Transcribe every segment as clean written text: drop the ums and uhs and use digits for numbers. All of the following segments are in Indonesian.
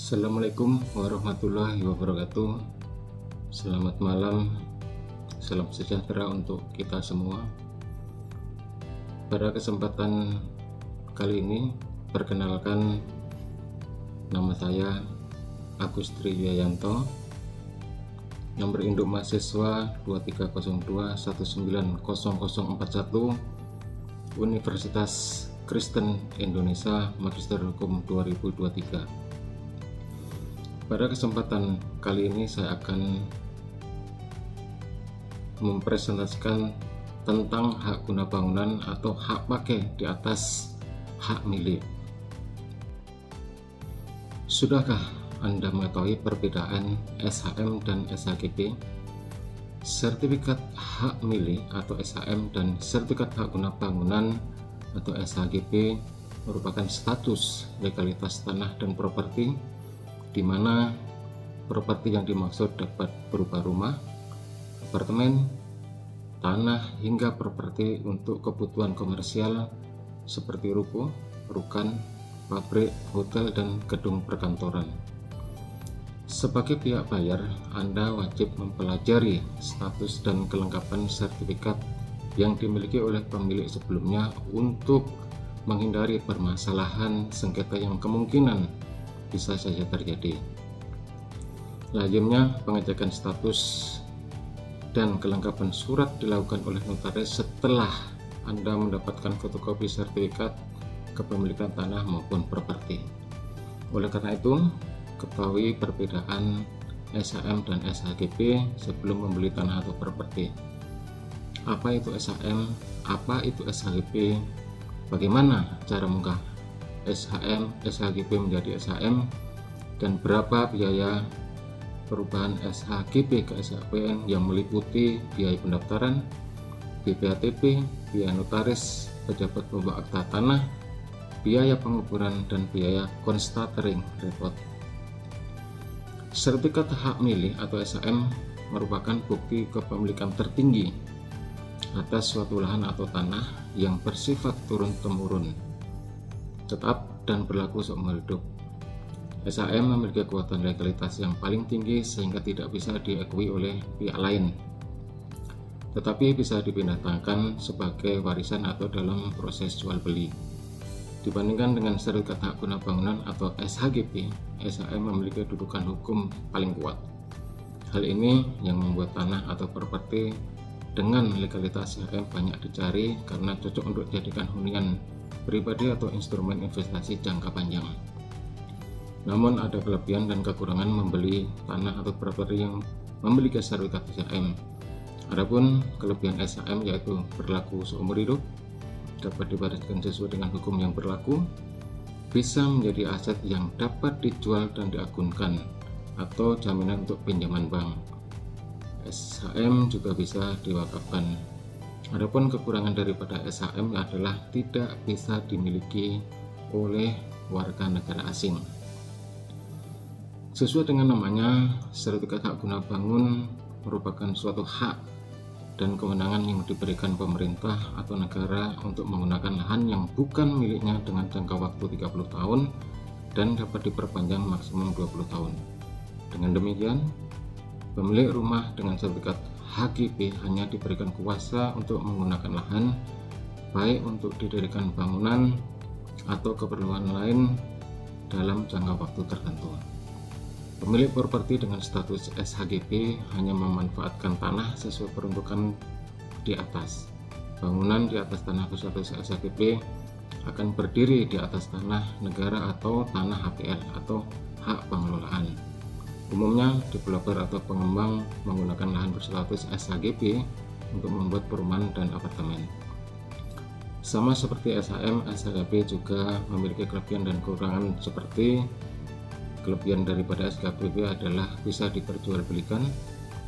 Assalamualaikum warahmatullahi wabarakatuh. Selamat malam, salam sejahtera untuk kita semua. Pada kesempatan kali ini, perkenalkan, nama saya Agus Triwiayanto, nomor induk mahasiswa 2302190041, Universitas Kristen Indonesia, Magister Hukum 2023. Pada kesempatan kali ini saya akan mempresentasikan tentang hak guna bangunan atau hak pakai di atas hak milik. Sudahkah Anda mengetahui perbedaan SHM dan SHGB? Sertifikat hak milik atau SHM dan sertifikat hak guna bangunan atau SHGB merupakan status legalitas tanah dan properti, di mana properti yang dimaksud dapat berupa rumah, apartemen, tanah, hingga properti untuk kebutuhan komersial seperti ruko, rukan, pabrik, hotel, dan gedung perkantoran. Sebagai pihak bayar, Anda wajib mempelajari status dan kelengkapan sertifikat yang dimiliki oleh pemilik sebelumnya untuk menghindari permasalahan sengketa yang kemungkinan bisa saja terjadi. Lazimnya pengecekan status dan kelengkapan surat dilakukan oleh notaris setelah Anda mendapatkan fotokopi sertifikat kepemilikan tanah maupun properti. Oleh karena itu, ketahui perbedaan SHM dan SHGB sebelum membeli tanah atau properti. Apa itu SHM? Apa itu SHGB? Bagaimana cara mengubah SHM, SHGB menjadi SHM, dan berapa biaya perubahan SHGB ke SHPN yang meliputi biaya pendaftaran, BPHTP, biaya notaris, pejabat pembawa akta tanah, biaya pengukuran, dan biaya constatering report. Sertifikat hak milik atau SHM merupakan bukti kepemilikan tertinggi atas suatu lahan atau tanah yang bersifat turun-temurun, tetap dan berlaku seumur hidup. SHM memiliki kekuatan legalitas yang paling tinggi sehingga tidak bisa diakui oleh pihak lain, tetapi bisa dipindahkan sebagai warisan atau dalam proses jual beli. Dibandingkan dengan sertifikat hak guna bangunan atau SHGB, SHM memiliki kedudukan hukum paling kuat. Hal ini yang membuat tanah atau properti dengan legalitas SHM banyak dicari karena cocok untuk dijadikan hunian pribadi atau instrumen investasi jangka panjang. Namun ada kelebihan dan kekurangan membeli tanah atau properti yang memiliki sertifikat SHM. Adapun kelebihan SHM yaitu berlaku seumur hidup, dapat diwariskan sesuai dengan hukum yang berlaku, bisa menjadi aset yang dapat dijual dan diagunkan, atau jaminan untuk pinjaman bank. SHM juga bisa diwakafkan. Adapun kekurangan daripada SHM adalah tidak bisa dimiliki oleh warga negara asing. Sesuai dengan namanya, sertifikat hak guna bangun merupakan suatu hak dan kewenangan yang diberikan pemerintah atau negara untuk menggunakan lahan yang bukan miliknya dengan jangka waktu 30 tahun dan dapat diperpanjang maksimum 20 tahun. Dengan demikian, pemilik rumah dengan sertifikat HGB hanya diberikan kuasa untuk menggunakan lahan baik untuk didirikan bangunan atau keperluan lain dalam jangka waktu tertentu. Pemilik properti dengan status SHGB hanya memanfaatkan tanah sesuai peruntukan di atas. Bangunan di atas tanah berstatus SHGB akan berdiri di atas tanah negara atau tanah HPL atau hak pengelolaan. Umumnya, developer atau pengembang menggunakan lahan berstatus SHGB untuk membuat perumahan dan apartemen. Sama seperti SHM, SHGB juga memiliki kelebihan dan kekurangan seperti kelebihan daripada SHGB adalah bisa diperjualbelikan,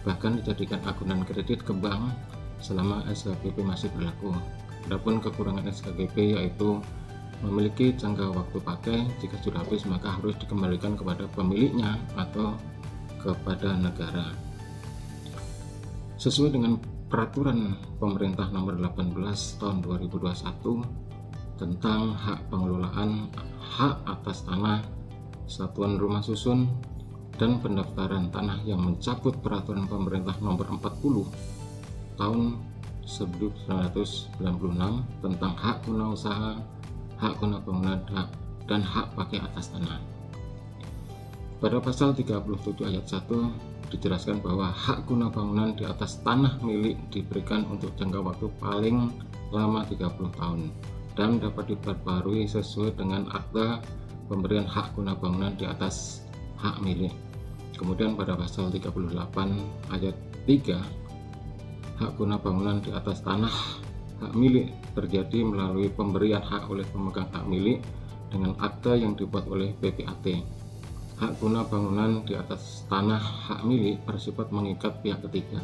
bahkan dijadikan agunan kredit ke bank selama SHGB masih berlaku. Adapun kekurangan SHGB yaitu memiliki jangka waktu pakai, jika sudah habis maka harus dikembalikan kepada pemiliknya atau kepada negara. Sesuai dengan peraturan pemerintah nomor 18 tahun 2021 tentang hak pengelolaan hak atas tanah satuan rumah susun, dan pendaftaran tanah yang mencabut peraturan pemerintah nomor 40 tahun 1996 tentang hak guna usaha, hak guna bangunan, dan hak pakai atas tanah. Pada pasal 37 ayat 1 dijelaskan bahwa hak guna bangunan di atas tanah milik diberikan untuk jangka waktu paling lama 30 tahun dan dapat diperbarui sesuai dengan akta pemberian hak guna bangunan di atas hak milik. Kemudian pada pasal 38 ayat 3, hak guna bangunan di atas tanah hak milik terjadi melalui pemberian hak oleh pemegang hak milik dengan akta yang dibuat oleh PPAT. Hak guna bangunan di atas tanah hak milik bersifat mengikat pihak ketiga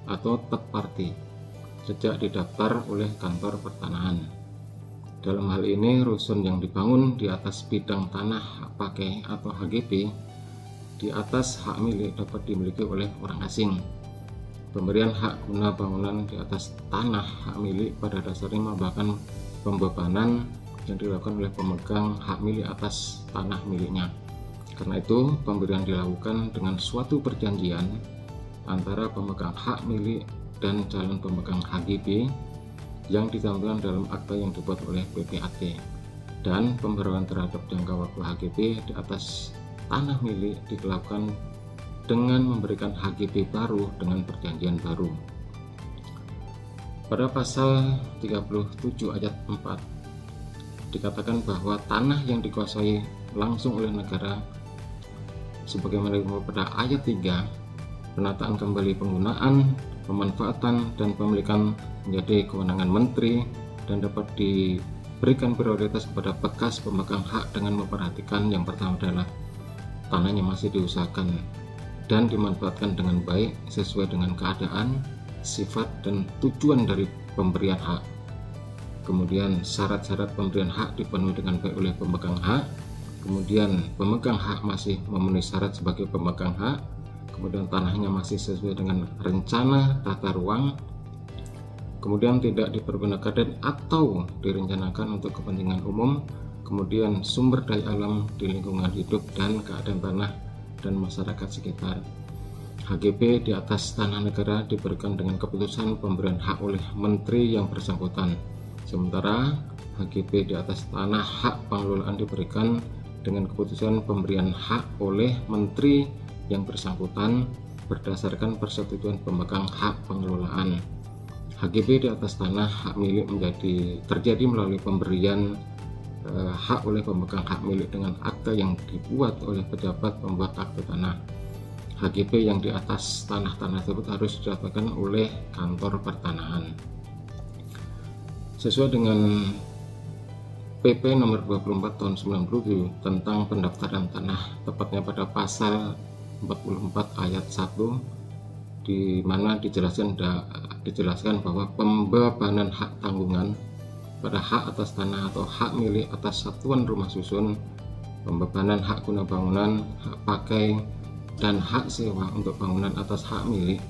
atau third party sejak didaftar oleh kantor pertanahan. Dalam hal ini, rusun yang dibangun di atas bidang tanah hak pakai atau HGB di atas hak milik dapat dimiliki oleh orang asing. Pemberian hak guna bangunan di atas tanah hak milik pada dasarnya merupakan pembebanan yang dilakukan oleh pemegang hak milik atas tanah miliknya. Karena itu, pemberian dilakukan dengan suatu perjanjian antara pemegang hak milik dan calon pemegang HGB yang ditampilkan dalam akta yang dibuat oleh PPAT, dan pembaruan terhadap jangka waktu HGB di atas tanah milik dilakukan dengan memberikan HGB baru dengan perjanjian baru. Pada pasal 37 ayat 4 dikatakan bahwa tanah yang dikuasai langsung oleh negara sebagaimana pada ayat 3, penataan kembali penggunaan, pemanfaatan, dan pemilikan menjadi kewenangan menteri dan dapat diberikan prioritas kepada bekas pemegang hak dengan memperhatikan yang pertama adalah tanahnya masih diusahakan dan dimanfaatkan dengan baik sesuai dengan keadaan, sifat, dan tujuan dari pemberian hak. Kemudian syarat-syarat pemberian hak dipenuhi dengan baik oleh pemegang hak. Kemudian pemegang hak masih memenuhi syarat sebagai pemegang hak. Kemudian tanahnya masih sesuai dengan rencana tata ruang. Kemudian tidak dipergunakan dan atau direncanakan untuk kepentingan umum. Kemudian sumber daya alam di lingkungan hidup dan keadaan tanah dan masyarakat sekitar. HGB di atas tanah negara diberikan dengan keputusan pemberian hak oleh menteri yang bersangkutan. Sementara HGB di atas tanah hak pengelolaan diberikan dengan keputusan pemberian hak oleh menteri yang bersangkutan berdasarkan persetujuan pemegang hak pengelolaan. HGB di atas tanah hak milik terjadi melalui pemberian hak oleh pemegang hak milik dengan akta yang dibuat oleh pejabat pembuat akte tanah. HGB yang di atas tanah-tanah tersebut harus didaftarkan oleh kantor pertanahan. Sesuai dengan PP nomor 24 tahun 97 tentang pendaftaran tanah, tepatnya pada pasal 44 ayat 1, di mana dijelaskan bahwa pembebanan hak tanggungan pada hak atas tanah atau hak milik atas satuan rumah susun, pembebanan hak guna bangunan, hak pakai, dan hak sewa untuk bangunan atas hak milik,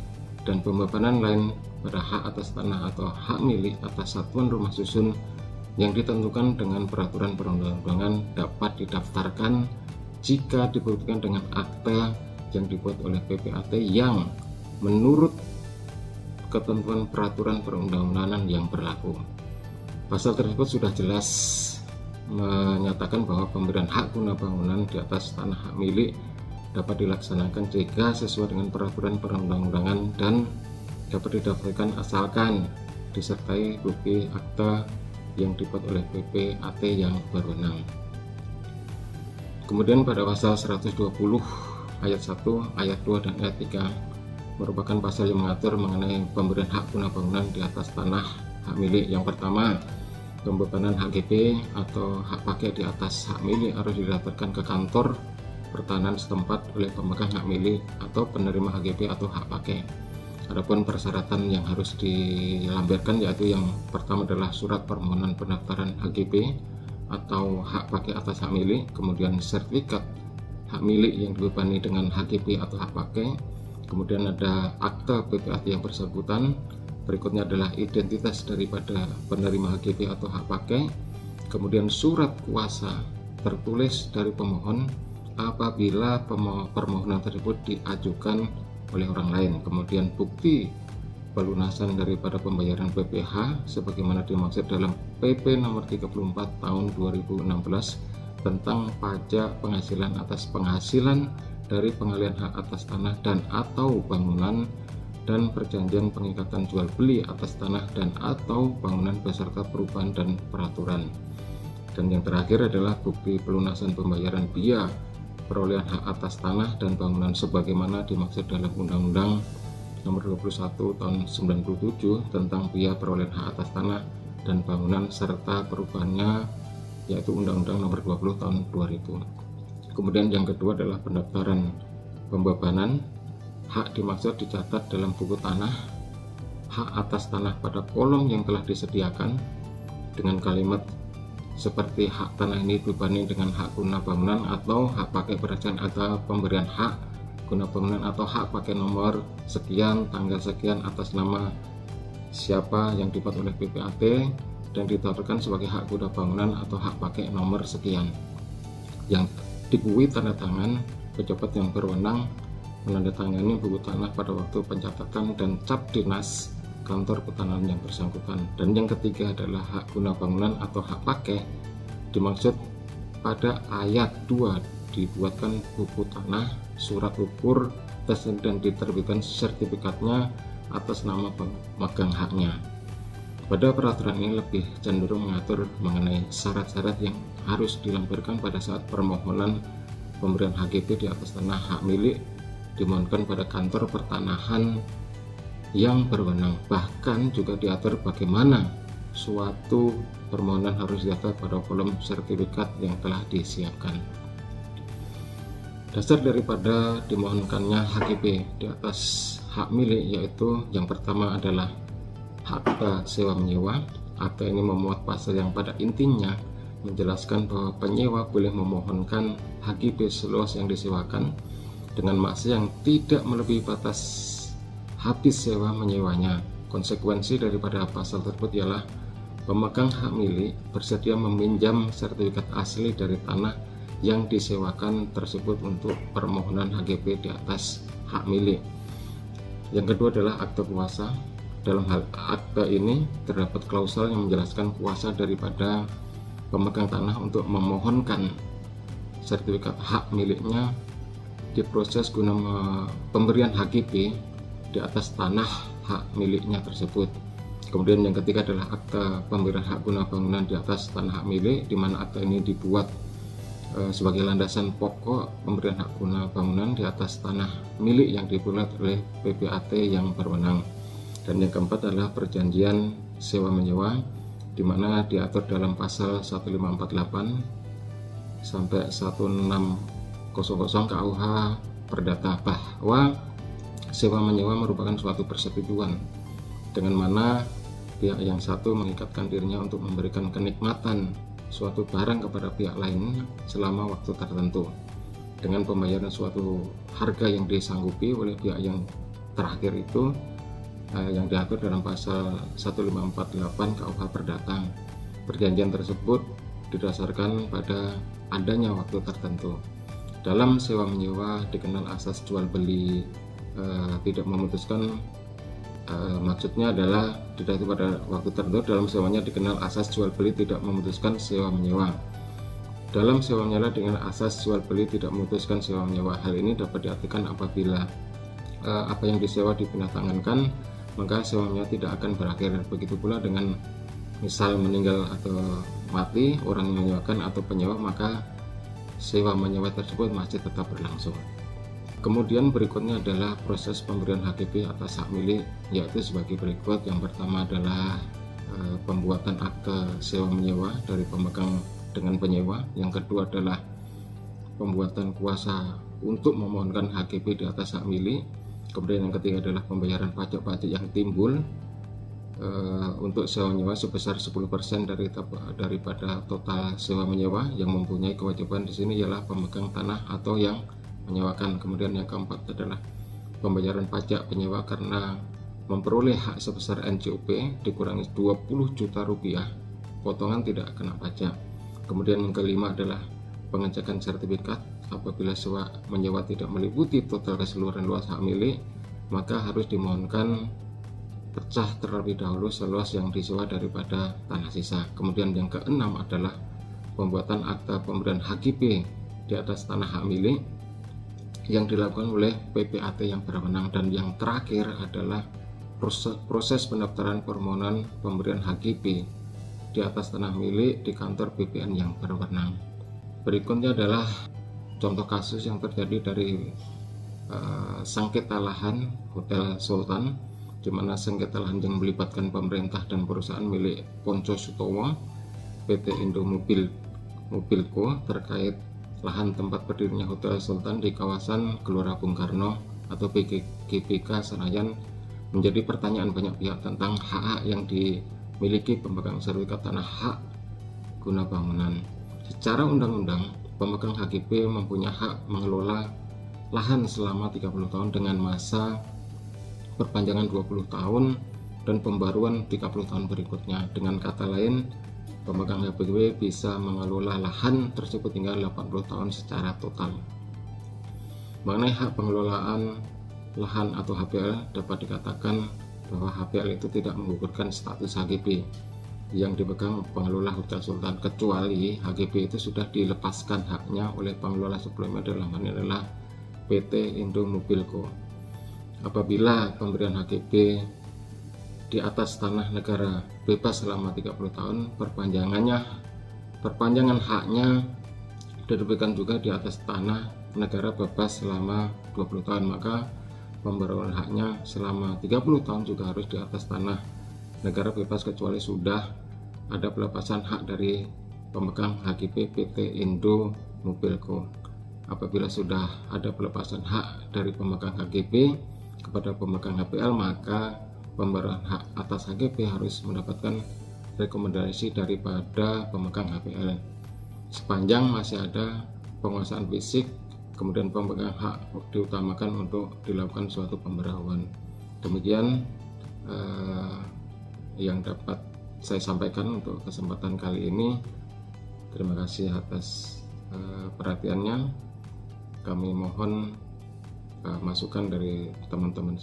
dan pembebanan lain pada hak atas tanah atau hak milik atas satuan rumah susun yang ditentukan dengan peraturan perundang-undangan dapat didaftarkan jika dibuktikan dengan akta yang dibuat oleh PPAT yang menurut ketentuan peraturan perundang-undangan yang berlaku. Pasal tersebut sudah jelas menyatakan bahwa pemberian hak guna bangunan di atas tanah hak milik dapat dilaksanakan jika sesuai dengan peraturan perundang-undangan dan dapat didaftarkan asalkan disertai bukti akta yang dibuat oleh PPAT yang berwenang. Kemudian pada pasal 120 ayat 1, ayat 2, dan ayat 3 merupakan pasal yang mengatur mengenai pemberian hak guna bangunan di atas tanah hak milik. Yang pertama, pembebanan HGB atau hak pakai di atas hak milik harus didaftarkan ke kantor pertanahan setempat oleh pemegang hak milik atau penerima HGB atau hak pakai. Adapun persyaratan yang harus dilampirkan yaitu yang pertama adalah surat permohonan pendaftaran HGB atau hak pakai atas hak milik, kemudian sertifikat hak milik yang dibebani dengan HGB atau hak pakai, kemudian ada akta PPAT yang bersangkutan, berikutnya adalah identitas daripada penerima HGB atau hak pakai, kemudian surat kuasa tertulis dari pemohon apabila permohonan tersebut diajukan oleh orang lain. Kemudian bukti pelunasan daripada pembayaran PPh sebagaimana dimaksud dalam PP nomor 34 tahun 2016 tentang pajak penghasilan atas penghasilan dari pengalihan hak atas tanah dan atau bangunan dan perjanjian pengikatan jual beli atas tanah dan atau bangunan beserta perubahan dan peraturan. Dan yang terakhir adalah bukti pelunasan pembayaran biaya perolehan hak atas tanah dan bangunan sebagaimana dimaksud dalam Undang-Undang nomor 21 tahun 97 tentang biaya perolehan hak atas tanah dan bangunan serta perubahannya, yaitu Undang-Undang nomor 20 tahun 2000. Kemudian yang kedua adalah pendaftaran pembebanan. Hak dimaksud dicatat dalam buku tanah hak atas tanah pada kolom yang telah disediakan dengan kalimat seperti hak tanah ini dibanding dengan hak guna bangunan atau hak pakai kerajaan atau pemberian hak guna bangunan atau hak pakai nomor sekian tanggal sekian atas nama siapa yang dibuat oleh PPAT dan ditawarkan sebagai hak guna bangunan atau hak pakai nomor sekian yang dibui tanda tangan pejabat yang berwenang menandatangani buku tanah pada waktu pencatatan dan cap dinas kantor petanahan yang bersangkutan. Dan yang ketiga adalah hak guna bangunan atau hak pakai dimaksud pada ayat 2 dibuatkan buku tanah, surat ukur, dan diterbitkan sertifikatnya atas nama pemegang haknya. Pada peraturan ini lebih cenderung mengatur mengenai syarat-syarat yang harus dilampirkan pada saat permohonan pemberian HGB di atas tanah hak milik dimohonkan pada kantor pertanahan yang berwenang. Bahkan juga diatur bagaimana suatu permohonan harus dicatat pada kolom sertifikat yang telah disiapkan. Dasar daripada dimohonkannya HGB di atas hak milik yaitu yang pertama adalah akta sewa menyewa. Akta ini memuat pasal yang pada intinya menjelaskan bahwa penyewa boleh memohonkan HGB seluas yang disewakan dengan masa yang tidak melebihi batas habis sewa menyewanya. Konsekuensi daripada pasal tersebut ialah pemegang hak milik bersedia meminjam sertifikat asli dari tanah yang disewakan tersebut untuk permohonan HGB di atas hak milik. Yang kedua adalah akta kuasa. Dalam hal akta ini terdapat klausal yang menjelaskan kuasa daripada pemegang tanah untuk memohonkan sertifikat hak miliknya diproses guna pemberian HGB di atas tanah hak miliknya tersebut. Kemudian yang ketiga adalah akta pemberian hak guna bangunan di atas tanah hak milik, di mana akta ini dibuat sebagai landasan pokok pemberian hak guna bangunan di atas tanah milik yang dibuat oleh PPAT yang berwenang. Dan yang keempat adalah perjanjian sewa menyewa, di mana diatur dalam pasal 1548 sampai 1600 KUH Perdata bahwa sewa menyewa merupakan suatu persetujuan dengan mana pihak yang satu mengikatkan dirinya untuk memberikan kenikmatan suatu barang kepada pihak lain selama waktu tertentu dengan pembayaran suatu harga yang disanggupi oleh pihak yang terakhir itu yang diatur dalam pasal 1548 KUH Perdata. Perjanjian tersebut didasarkan pada adanya waktu tertentu. Dalam sewa menyewa dikenal asas jual beli tidak memutuskan, maksudnya adalah tidak pada waktu tertentu. Dalam sewanya dikenal asas jual beli tidak memutuskan sewa menyewa. Dalam sewa menyewa dengan asas jual beli tidak memutuskan sewa menyewa. Hal ini dapat diartikan apabila apa yang disewa dipindahtangankan, maka sewa menyewa tidak akan berakhir. Begitu pula dengan misal meninggal atau mati orang yang menyewakan atau penyewa, maka sewa menyewa tersebut masih tetap berlangsung. Kemudian berikutnya adalah proses pemberian HGB atas hak milik, yaitu sebagai berikut. Yang pertama adalah pembuatan akte sewa menyewa dari pemegang dengan penyewa. Yang kedua adalah pembuatan kuasa untuk memohonkan HGB di atas hak milik. Kemudian yang ketiga adalah pembayaran pajak-pajak yang timbul untuk sewa menyewa sebesar 10% daripada total sewa menyewa. Yang mempunyai kewajiban di sini ialah pemegang tanah atau yang menyewakan. Kemudian yang keempat adalah pembayaran pajak penyewa karena memperoleh hak sebesar NJOP dikurangi 20 juta rupiah, potongan tidak kena pajak. Kemudian yang kelima adalah pengecekan sertifikat apabila sewa menyewa tidak meliputi total keseluruhan luas hak milik, maka harus dimohonkan pecah terlebih dahulu seluas yang disewa daripada tanah sisa. Kemudian yang keenam adalah pembuatan akta pemberian HGB di atas tanah hak milik yang dilakukan oleh PPAT yang berwenang. Dan yang terakhir adalah proses pendaftaran permohonan pemberian HGB di atas tanah milik di kantor BPN yang berwenang. Berikutnya adalah contoh kasus yang terjadi dari sengketa lahan Hotel Sultan, di mana sengketa lahan yang melibatkan pemerintah dan perusahaan milik Ponco Sutowo PT Indo Mobilco terkait lahan tempat berdirinya Hotel Sultan di kawasan Gelora Bung Karno atau GBK Senayan, menjadi pertanyaan banyak pihak tentang hak yang dimiliki pemegang sertifikat tanah hak guna bangunan. Secara undang-undang, pemegang HGB mempunyai hak mengelola lahan selama 30 tahun dengan masa perpanjangan 20 tahun dan pembaruan 30 tahun berikutnya. Dengan kata lain, pemegang HGB bisa mengelola lahan tersebut hingga 80 tahun secara total. Mengenai hak pengelolaan lahan atau HPL, dapat dikatakan bahwa HPL itu tidak menggugurkan status HGB yang dipegang pengelola Hotel Sultan, kecuali HGB itu sudah dilepaskan haknya oleh pengelola sebelumnya, dalam hal ini adalah PT Indo Mobilco. Apabila pemberian HGB di atas tanah negara bebas selama 30 tahun, perpanjangan haknya diberikan juga di atas tanah negara bebas selama 20 tahun, maka pembaruan haknya selama 30 tahun juga harus di atas tanah negara bebas, kecuali sudah ada pelepasan hak dari pemegang HGB PT Indo Mobilco. Apabila sudah ada pelepasan hak dari pemegang HGB kepada pemegang HPL, maka pembaruan hak atas HGB harus mendapatkan rekomendasi daripada pemegang HPL. Sepanjang masih ada penguasaan fisik, kemudian pemegang hak diutamakan untuk dilakukan suatu pembaruan. Demikian yang dapat saya sampaikan untuk kesempatan kali ini. Terima kasih atas perhatiannya. Kami mohon masukan dari teman-teman.